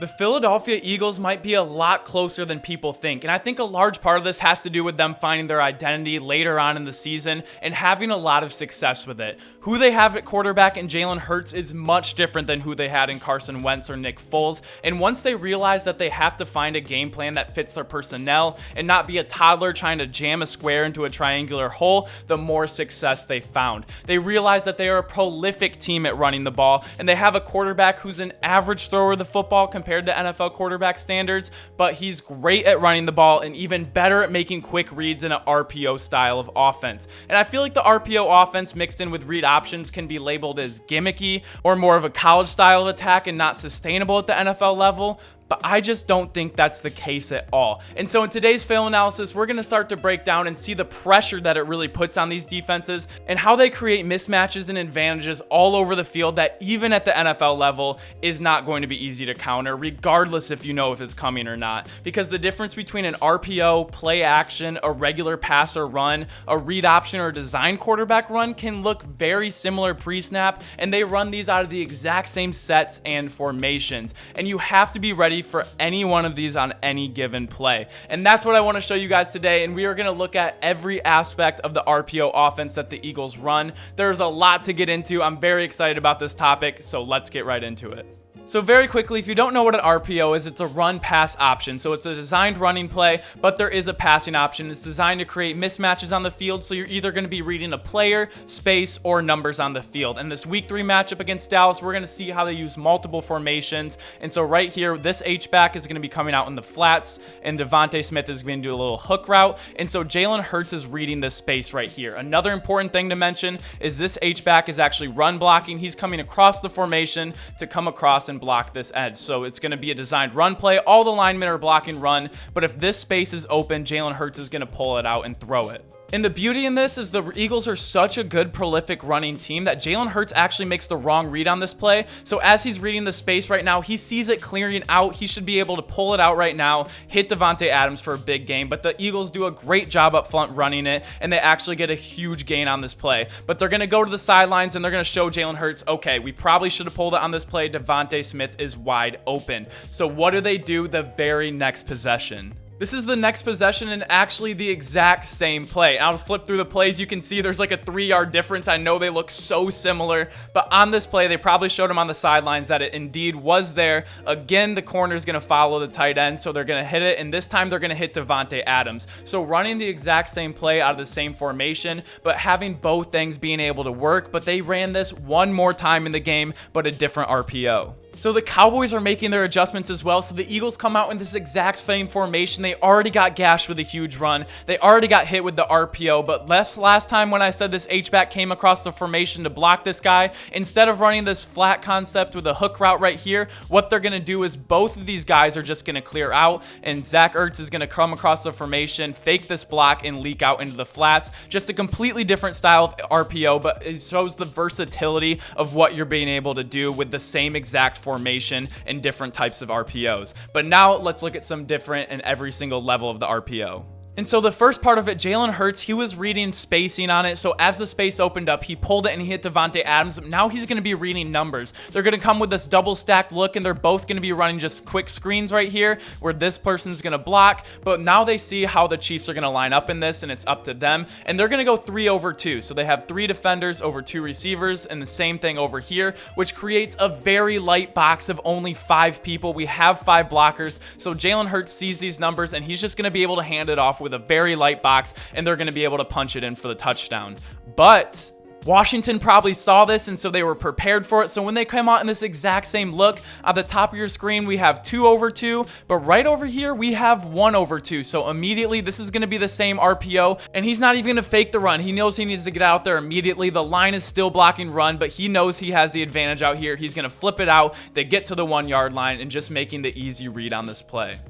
The Philadelphia Eagles might be a lot closer than people think, and I think a large part of this has to do with them finding their identity later on in the season and having a lot of success with it. Who they have at quarterback in Jalen Hurts is much different than who they had in Carson Wentz or Nick Foles, and once they realize that they have to find a game plan that fits their personnel and not be a toddler trying to jam a square into a triangular hole, the more success they found. They realize that they are a prolific team at running the ball, and they have a quarterback who's an average thrower of the football compared to NFL quarterback standards, but he's great at running the ball and even better at making quick reads in an RPO style of offense. And I feel like the RPO offense mixed in with read options can be labeled as gimmicky or more of a college style of attack and not sustainable at the NFL level. But I just don't think that's the case at all. And so in today's film analysis, we're going to start to break down and see the pressure that it really puts on these defenses and how they create mismatches and advantages all over the field that even at the NFL level is not going to be easy to counter, regardless if you know if it's coming or not. Because the difference between an RPO, play action, a regular pass or run, a read option or design quarterback run can look very similar pre-snap, and they run these out of the exact same sets and formations. And you have to be ready for any one of these on any given play. And that's what I want to show you guys today, and we are going to look at every aspect of the RPO offense that the Eagles run. There's a lot to get into. I'm very excited about this topic, so let's get right into it. So very quickly, if you don't know what an RPO is, it's a run-pass option. So it's a designed running play, but there is a passing option. It's designed to create mismatches on the field, so you're either going to be reading a player, space, or numbers on the field. And this Week 3 matchup against Dallas, we're going to see how they use multiple formations. And so right here, this H-back is going to be coming out in the flats, and Devontae Smith is going to do a little hook route. And so Jalen Hurts is reading this space right here. Another important thing to mention is this H-back is actually run blocking. He's coming across the formation to come across and block this edge. So it's going to be a designed run play. All the linemen are blocking run, but if this space is open, Jalen Hurts is going to pull it out and throw it. And the beauty in this is the Eagles are such a good, prolific running team that Jalen Hurts actually makes the wrong read on this play. So as he's reading the space right now, he sees it clearing out. He should be able to pull it out right now, hit Davante Adams for a big gain. But the Eagles do a great job up front running it, and they actually get a huge gain on this play. But they're going to go to the sidelines, and they're going to show Jalen Hurts, okay, we probably should have pulled it on this play. Devontae Smith is wide open. So what do they do the very next possession? This is the next possession and actually the exact same play. I'll just flip through the plays. You can see there's like a 3-yard difference. I know they look so similar, but on this play, they probably showed him on the sidelines that it indeed was there. Again, the corner is going to follow the tight end, so they're going to hit it, and this time they're going to hit Davante Adams. So running the exact same play out of the same formation, but having both things being able to work, but they ran this one more time in the game, but a different RPO. So the Cowboys are making their adjustments as well. So the Eagles come out in this exact same formation. They already got gashed with a huge run. They already got hit with the RPO. But last time when I said this H-back came across the formation to block this guy, instead of running this flat concept with a hook route right here, what they're going to do is both of these guys are just going to clear out, and Zach Ertz is going to come across the formation, fake this block, and leak out into the flats. Just a completely different style of RPO, but it shows the versatility of what you're being able to do with the same exact formation and different types of RPOs. But now let's look at some different in every single level of the RPO. And so the first part of it, Jalen Hurts, he was reading spacing on it. So as the space opened up, he pulled it and he hit Davante Adams. Now he's going to be reading numbers. They're going to come with this double stacked look, and they're both going to be running just quick screens right here where this person's going to block. But now they see how the Chiefs are going to line up in this, and it's up to them. And they're going to go 3 over 2. So they have 3 defenders over 2 receivers, and the same thing over here, which creates a very light box of only 5 people. We have 5 blockers. So Jalen Hurts sees these numbers, and he's just going to be able to hand it off with a very light box, and they're going to be able to punch it in for the touchdown. But Washington probably saw this, and so they were prepared for it. So when they come out in this exact same look, at the top of your screen, we have 2 over 2, but right over here, we have 1 over 2. So immediately, this is going to be the same RPO, and he's not even going to fake the run. He knows he needs to get out there immediately. The line is still blocking run, but he knows he has the advantage out here. He's going to flip it out. They get to the 1-yard line and just making the easy read on this play.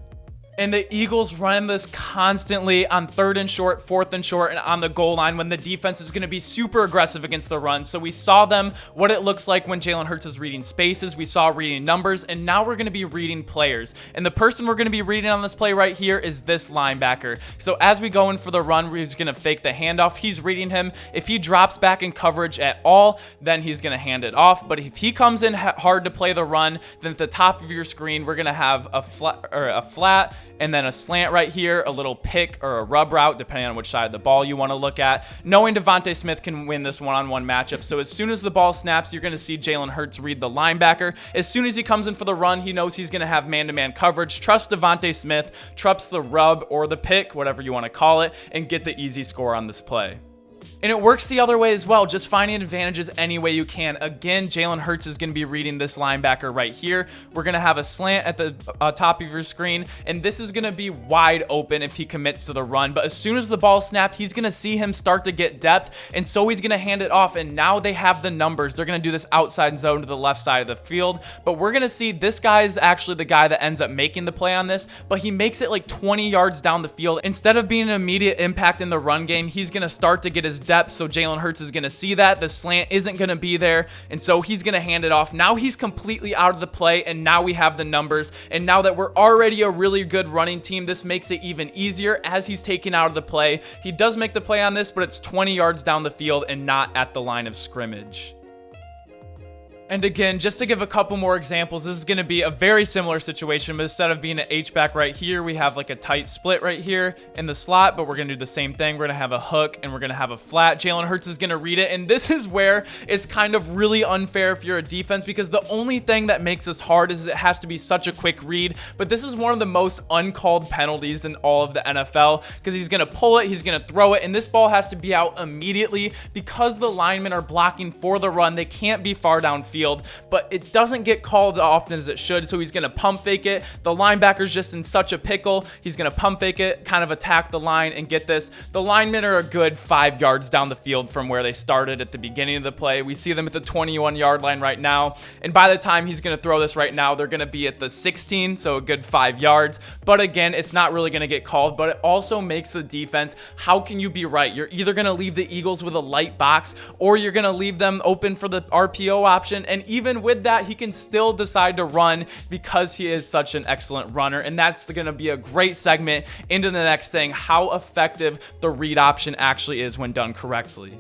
And the Eagles run this constantly on 3rd and short, 4th and short, and on the goal line when the defense is going to be super aggressive against the run. So we saw them, what it looks like when Jalen Hurts is reading spaces. We saw reading numbers, and now we're going to be reading players. And the person we're going to be reading on this play right here is this linebacker. So as we go in for the run, he's going to fake the handoff. He's reading him. If he drops back in coverage at all, then he's going to hand it off. But if he comes in hard to play the run, then at the top of your screen, we're going to have a flat and then a slant right here, a little pick or a rub route, depending on which side of the ball you want to look at. Knowing Devontae Smith can win this one-on-one matchup. So as soon as the ball snaps, you're going to see Jalen Hurts read the linebacker. As soon as he comes in for the run, he knows he's going to have man-to-man coverage. Trust Devontae Smith, trust the rub or the pick, whatever you want to call it, and get the easy score on this play. And it works the other way as well, just finding advantages any way you can. Again, Jalen Hurts is going to be reading this linebacker right here. We're going to have a slant at the top of your screen, and this is going to be wide open if he commits to the run. But as soon as the ball snaps, he's going to see him start to get depth, and so he's going to hand it off, and now they have the numbers. They're going to do this outside zone to the left side of the field, but we're going to see this guy is actually the guy that ends up making the play on this, but he makes it like 20 yards down the field. Instead of being an immediate impact in the run game, he's going to start to get his depth, so Jalen Hurts is going to see that. The slant isn't going to be there, and so he's going to hand it off. Now he's completely out of the play, and now we have the numbers, and now that we're already a really good running team, this makes it even easier as he's taken out of the play. He does make the play on this, but it's 20 yards down the field and not at the line of scrimmage. And again, just to give a couple more examples, this is going to be a very similar situation, but instead of being an H-back right here, we have like a tight split right here in the slot, but we're going to do the same thing. We're going to have a hook and we're going to have a flat. Jalen Hurts is going to read it, and this is where it's kind of really unfair if you're a defense, because the only thing that makes this hard is it has to be such a quick read, but this is one of the most uncalled penalties in all of the NFL, because he's going to pull it, he's going to throw it, and this ball has to be out immediately because the linemen are blocking for the run. They can't be far downfield, but it doesn't get called often as it should, so he's going to pump fake it. The linebacker's just in such a pickle. He's going to pump fake it, kind of attack the line, and get this. The linemen are a good 5 yards down the field from where they started at the beginning of the play. We see them at the 21-yard line right now, and by the time he's going to throw this right now, they're going to be at the 16, so a good 5 yards. But again, it's not really going to get called, but it also makes the defense, how can you be right? You're either going to leave the Eagles with a light box, or you're going to leave them open for the RPO option, and even with that, he can still decide to run because he is such an excellent runner. And that's going to be a great segment into the next thing, how effective the read option actually is when done correctly.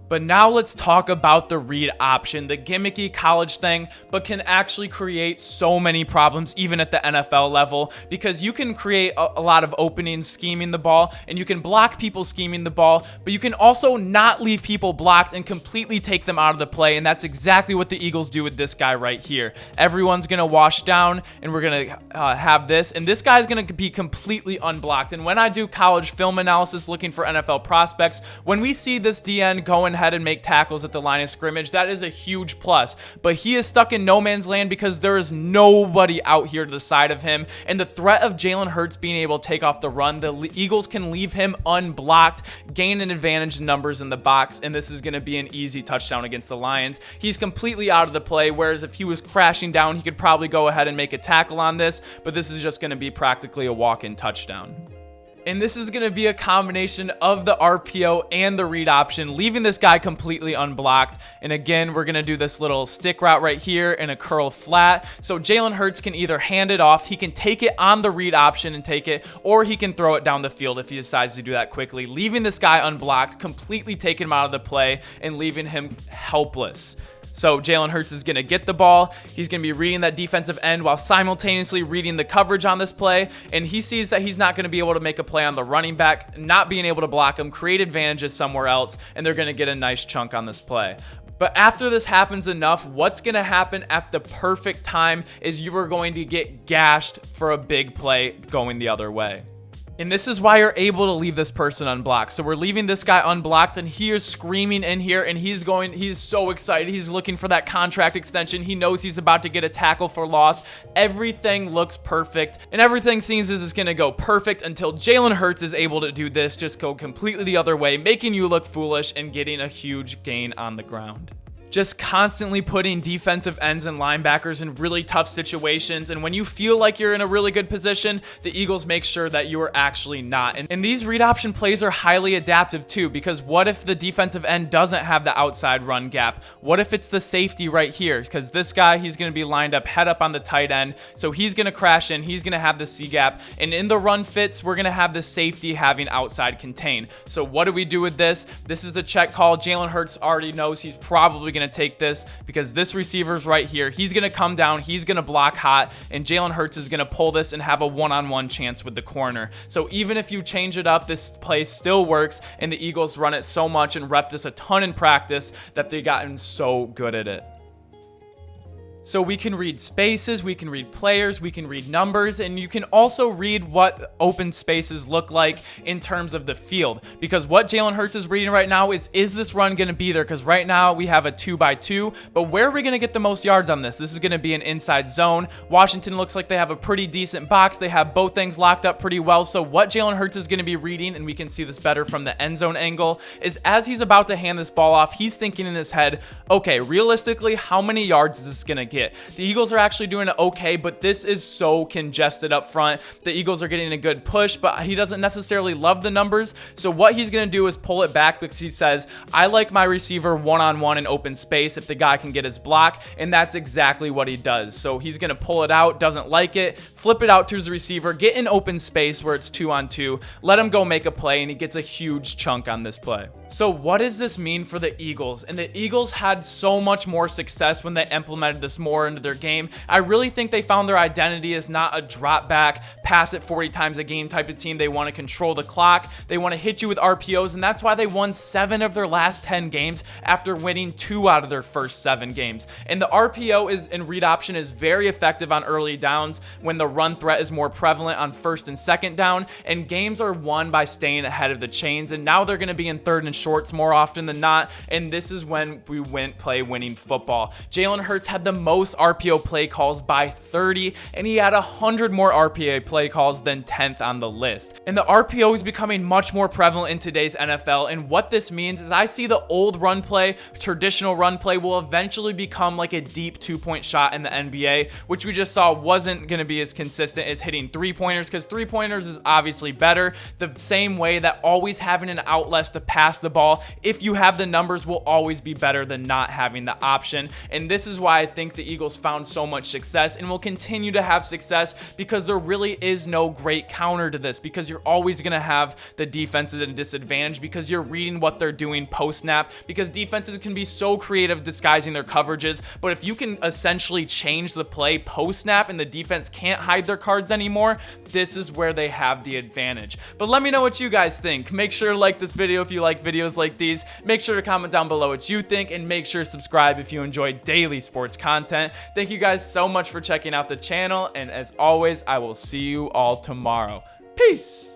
But now let's talk about the read option, the gimmicky college thing, but can actually create so many problems even at the NFL level, because you can create a lot of openings scheming the ball, and you can block people scheming the ball, but you can also not leave people blocked and completely take them out of the play, and that's exactly what the Eagles do with this guy right here. Everyone's going to wash down, and we're going to have this, and this guy's going to be completely unblocked. And when I do college film analysis looking for NFL prospects, when we see this DN going ahead and make tackles at the line of scrimmage, that is a huge plus. But he is stuck in no man's land because there is nobody out here to the side of him, and the threat of Jalen Hurts being able to take off the run, the Eagles can leave him unblocked, gain an advantage in numbers in the box, and this is going to be an easy touchdown against the Lions. He's completely out of the play, whereas if he was crashing down, he could probably go ahead and make a tackle on this, but this is just going to be practically a walk-in touchdown. And this is going to be a combination of the RPO and the read option, leaving this guy completely unblocked. And again, we're going to do this little stick route right here and a curl flat. So Jalen Hurts can either hand it off, he can take it on the read option and take it, or he can throw it down the field if he decides to do that quickly, leaving this guy unblocked, completely taking him out of the play and leaving him helpless. So Jalen Hurts is going to get the ball. He's going to be reading that defensive end while simultaneously reading the coverage on this play. And he sees that he's not going to be able to make a play on the running back, not being able to block him, create advantages somewhere else, and they're going to get a nice chunk on this play. But after this happens enough, what's going to happen at the perfect time is you are going to get gashed for a big play going the other way. And this is why you're able to leave this person unblocked. So we're leaving this guy unblocked, and he is screaming in here, and he's so excited. He's looking for that contract extension. He knows he's about to get a tackle for loss. Everything looks perfect, and everything seems as it's going to go perfect until Jalen Hurts is able to do this, just go completely the other way, making you look foolish and getting a huge gain on the ground. just constantly putting defensive ends and linebackers in really tough situations. And when you feel like you're in a really good position, the Eagles make sure that you are actually not. And these read option plays are highly adaptive too, because what if the defensive end doesn't have the outside run gap? What if it's the safety right here? Because this guy, he's going to be lined up head up on the tight end. So he's going to crash in. He's going to have the C gap. And in the run fits, we're going to have the safety having outside contain. So what do we do with this? This is a check call. Jalen Hurts already knows he's probably going to take this because this receiver's right here. He's going to come down. He's going to block hot. And Jalen Hurts is going to pull this and have a one-on-one chance with the corner. So even if you change it up, this play still works. And the Eagles run it so much and rep this a ton in practice that they've gotten so good at it. So we can read spaces, we can read players, we can read numbers, and you can also read what open spaces look like in terms of the field. Because what Jalen Hurts is reading right now is this run going to be there? Because right now we have a 2x2, but where are we going to get the most yards on this? This is going to be an inside zone. Washington looks like they have a pretty decent box. They have both things locked up pretty well. So what Jalen Hurts is going to be reading, and we can see this better from the end zone angle, is as he's about to hand this ball off, he's thinking in his head, okay, realistically, how many yards is this going to get? The Eagles are actually doing it okay, but this is so congested up front. The Eagles are getting a good push, but he doesn't necessarily love the numbers. So what he's going to do is pull it back because he says, I like my receiver one-on-one in open space if the guy can get his block, and that's exactly what he does. So he's going to pull it out, doesn't like it, flip it out to his receiver, get in open space where it's 2-on-2, let him go make a play, and he gets a huge chunk on this play. So what does this mean for the Eagles? And the Eagles had so much more success when they implemented this more into their game. I really think they found their identity as not a drop back, pass it 40 times a game type of team. They want to control the clock. They want to hit you with RPOs, and that's why they won 7 of their last 10 games after winning 2 out of their first 7 games. And the RPO is and read option is very effective on early downs when the run threat is more prevalent on first and second down, and games are won by staying ahead of the chains. And now they're going to be in third and shorts more often than not, and this is when we play winning football. Jalen Hurts had the most RPO play calls by 30, and he had 100 more RPO play calls than 10th on the list. And the RPO is becoming much more prevalent in today's NFL, and what this means is I see the old run play, traditional run play, will eventually become like a deep 2-point shot in the NBA, which we just saw wasn't going to be as consistent as hitting 3-pointers, because 3-pointers is obviously better. The same way that always having an outlet to pass the ball, if you have the numbers, will always be better than not having the option. And this is why I think the Eagles found so much success and will continue to have success, because there really is no great counter to this, because you're always going to have the defense at a disadvantage because you're reading what they're doing post snap, because defenses can be so creative disguising their coverages. But if you can essentially change the play post snap and the defense can't hide their cards anymore, this is where they have the advantage. But let me know what you guys think. Make sure to like this video if you like videos like these. Make sure to comment down below what you think, and make sure to subscribe if you enjoy daily sports content. Thank you guys so much for checking out the channel, and as always, I will see you all tomorrow. Peace.